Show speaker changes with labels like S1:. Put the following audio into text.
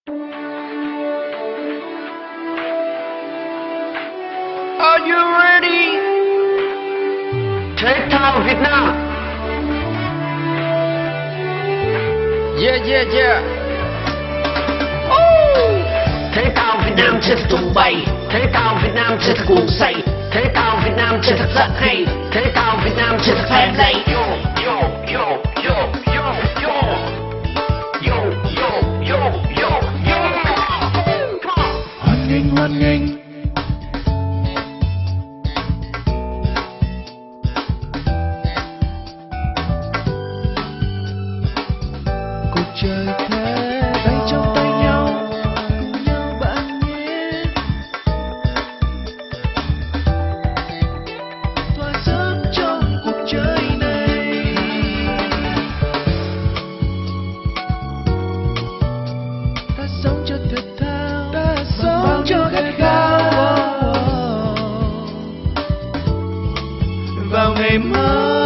S1: Are you ready? Thể thao Việt Nam. Yeah, yeah, yeah. Thể thao Việt Nam chơi thật tung bay, thể thao Việt Nam chơi thật cuồng say, thể thao Việt Nam chơi thật rất hay, thể thao Việt Nam chơi thật hay lây. Yo, yo, yo, yo, yo, yo, yo, yo, yo, yo, yo.
S2: Hoan nghênh, hoan nghênh. Cuộc chơi thế tay trong tay nhau, cùng nhau bạn nhé. Thỏa sức trong cuộc chơi này. Ta sống cho thể thao, ta sống cho khát khao. Vào ngày mai